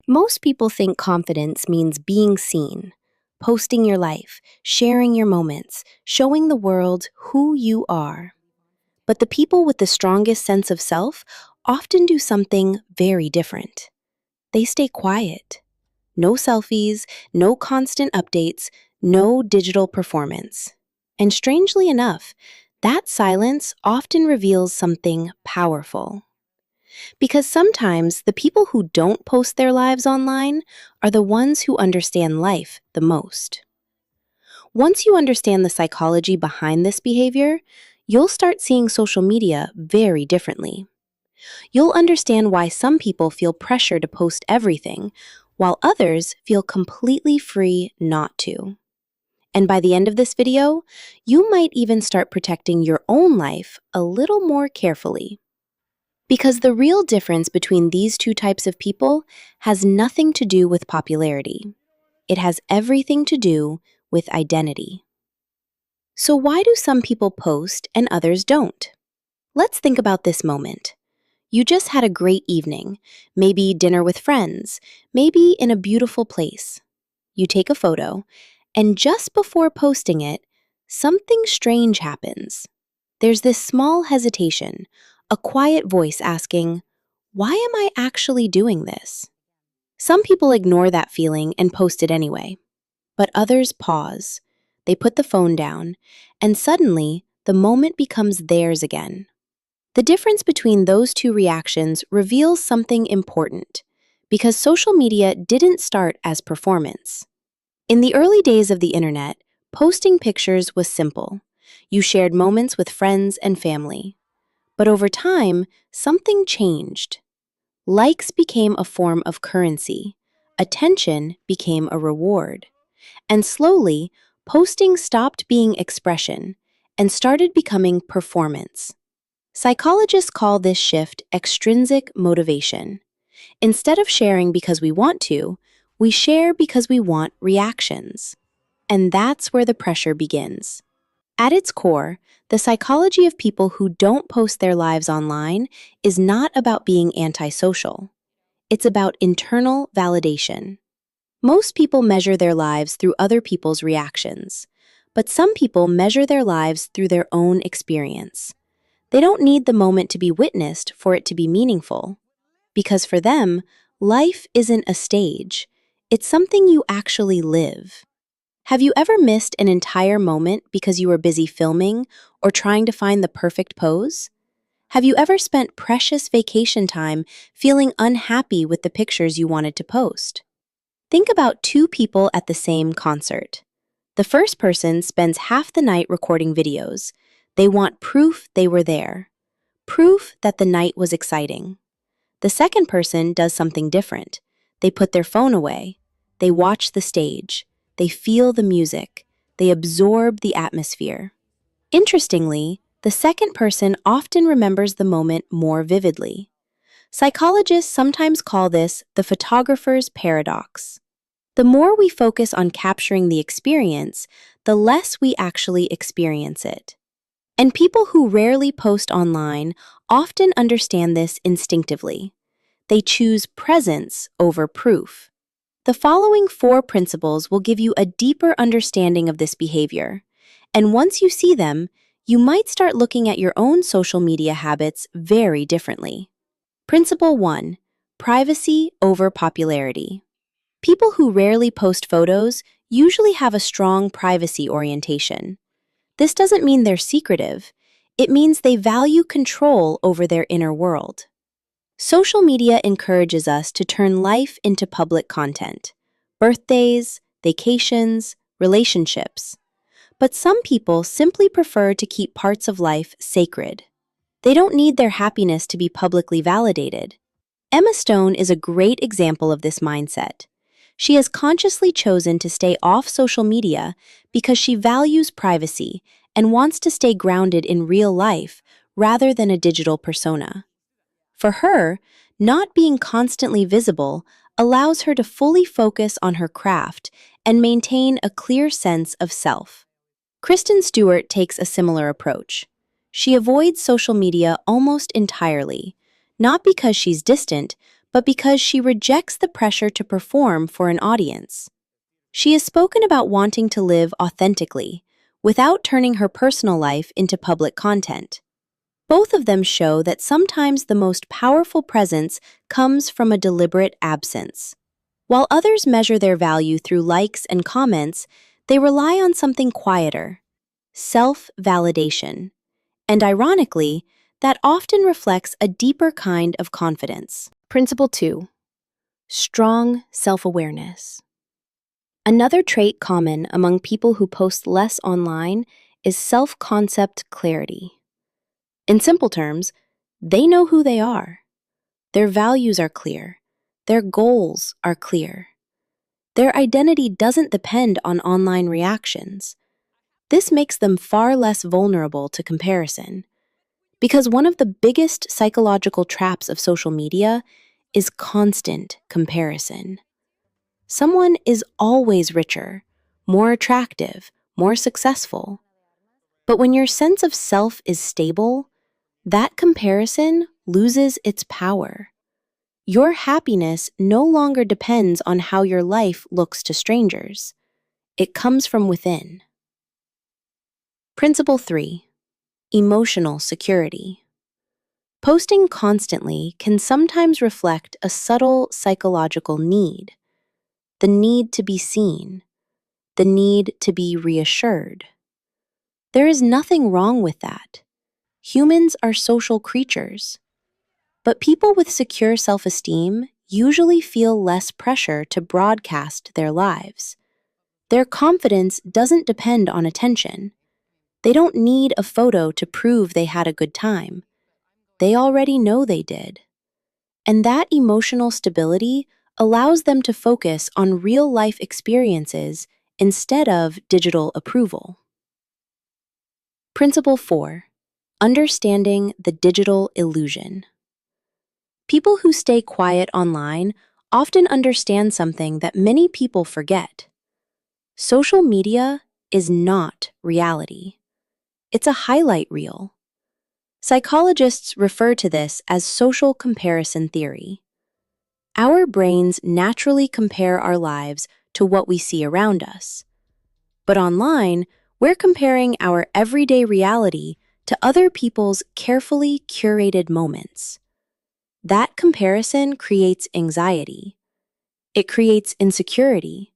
Most people think confidence means being seen, posting your life, sharing your moments, showing the world who you are. But the people with the strongest sense of self often do something very different. They stay quiet. No selfies, no constant updates, no digital performance. And strangely enough, that silence often reveals something powerful. Because sometimes the people who don't post their lives online are the ones who understand life the most. Once you understand the psychology behind this behavior, you'll start seeing social media very differently. You'll understand why some people feel pressure to post everything, while others feel completely free not to. And by the end of this video, you might even start protecting your own life a little more carefully. Because the real difference between these two types of people has nothing to do with popularity. It has everything to do with identity. So why do some people post and others don't? Let's think about this moment. You just had a great evening, maybe dinner with friends, maybe in a beautiful place. You take a photo, and just before posting it, something strange happens. There's this small hesitation, a quiet voice asking, "Why am I actually doing this?" Some people ignore that feeling and post it anyway, but others pause. They put the phone down, and suddenly, the moment becomes theirs again. The difference between those two reactions reveals something important, because social media didn't start as performance. In the early days of the internet, posting pictures was simple. You shared moments with friends and family. But over time, something changed. Likes became a form of currency. Attention became a reward. And slowly, posting stopped being expression and started becoming performance. Psychologists call this shift extrinsic motivation. Instead of sharing because we want to, we share because we want reactions. And that's where the pressure begins. At its core, the psychology of people who don't post their lives online is not about being antisocial. It's about internal validation. Most people measure their lives through other people's reactions, but some people measure their lives through their own experience. They don't need the moment to be witnessed for it to be meaningful, because for them, life isn't a stage, it's something you actually live. Have you ever missed an entire moment because you were busy filming or trying to find the perfect pose? Have you ever spent precious vacation time feeling unhappy with the pictures you wanted to post? Think about two people at the same concert. The first person spends half the night recording videos. They want proof they were there, proof that the night was exciting. The second person does something different. They put their phone away. They watch the stage. They feel the music. They absorb the atmosphere. Interestingly, the second person often remembers the moment more vividly. Psychologists sometimes call this the photographer's paradox. The more we focus on capturing the experience, the less we actually experience it. And people who rarely post online often understand this instinctively. They choose presence over proof. The following 4 principles will give you a deeper understanding of this behavior. And once you see them, you might start looking at your own social media habits very differently. Principle 1. Privacy over popularity. People who rarely post photos usually have a strong privacy orientation. This doesn't mean they're secretive. It means they value control over their inner world. Social media encourages us to turn life into public content. Birthdays, vacations, relationships. But some people simply prefer to keep parts of life sacred. They don't need their happiness to be publicly validated. Emma Stone is a great example of this mindset. She has consciously chosen to stay off social media because she values privacy and wants to stay grounded in real life rather than a digital persona. For her, not being constantly visible allows her to fully focus on her craft and maintain a clear sense of self. Kristen Stewart takes a similar approach. She avoids social media almost entirely, not because she's distant, but because she rejects the pressure to perform for an audience. She has spoken about wanting to live authentically, without turning her personal life into public content. Both of them show that sometimes the most powerful presence comes from a deliberate absence. While others measure their value through likes and comments, they rely on something quieter: self-validation. And ironically, that often reflects a deeper kind of confidence. Principle 2. Strong self-awareness. Another trait common among people who post less online is self-concept clarity. In simple terms, they know who they are. Their values are clear. Their goals are clear. Their identity doesn't depend on online reactions. This makes them far less vulnerable to comparison. Because one of the biggest psychological traps of social media is constant comparison. Someone is always richer, more attractive, more successful. But when your sense of self is stable, that comparison loses its power. Your happiness no longer depends on how your life looks to strangers. It comes from within. Principle 3. Emotional security. Posting constantly can sometimes reflect a subtle psychological need: the need to be seen, the need to be reassured. There is nothing wrong with that. Humans are social creatures. But people with secure self-esteem usually feel less pressure to broadcast their lives. Their confidence doesn't depend on attention. They don't need a photo to prove they had a good time. They already know they did. And that emotional stability allows them to focus on real-life experiences instead of digital approval. Principle 4. Understanding the digital illusion. People who stay quiet online often understand something that many people forget. Social media is not reality. It's a highlight reel. Psychologists refer to this as social comparison theory. Our brains naturally compare our lives to what we see around us. But online, we're comparing our everyday reality to other people's carefully curated moments. That comparison creates anxiety. It creates insecurity.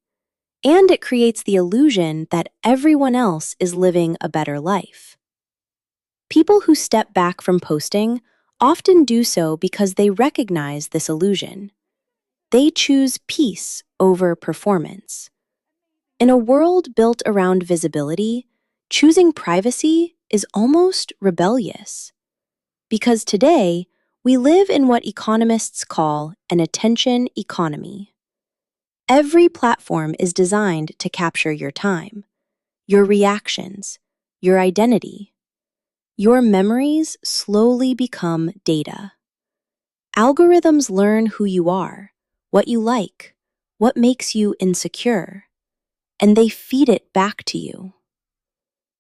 And it creates the illusion that everyone else is living a better life. People who step back from posting often do so because they recognize this illusion. They choose peace over performance. In a world built around visibility, choosing privacy is almost rebellious. Because today, we live in what economists call an attention economy. Every platform is designed to capture your time, your reactions, your identity. Your memories slowly become data. Algorithms learn who you are, what you like, what makes you insecure, and they feed it back to you.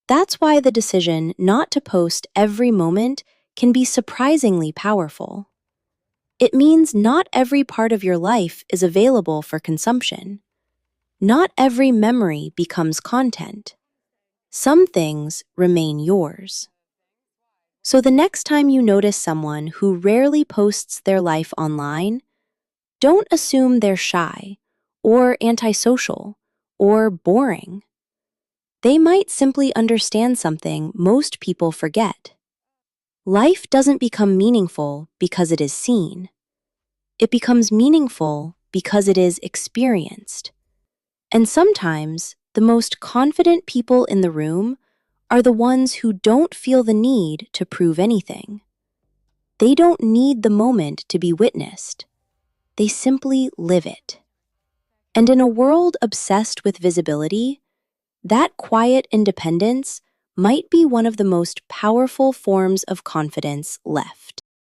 That's why the decision not to post every moment can be surprisingly powerful. It means not every part of your life is available for consumption. Not every memory becomes content. Some things remain yours. So the next time you notice someone who rarely posts their life online, don't assume they're shy, or antisocial, or boring. They might simply understand something most people forget. Life doesn't become meaningful because it is seen. It becomes meaningful because it is experienced. And sometimes, the most confident people in the room are the ones who don't feel the need to prove anything. They don't need the moment to be witnessed. They simply live it. And in a world obsessed with visibility, that quiet independence might be one of the most powerful forms of confidence left.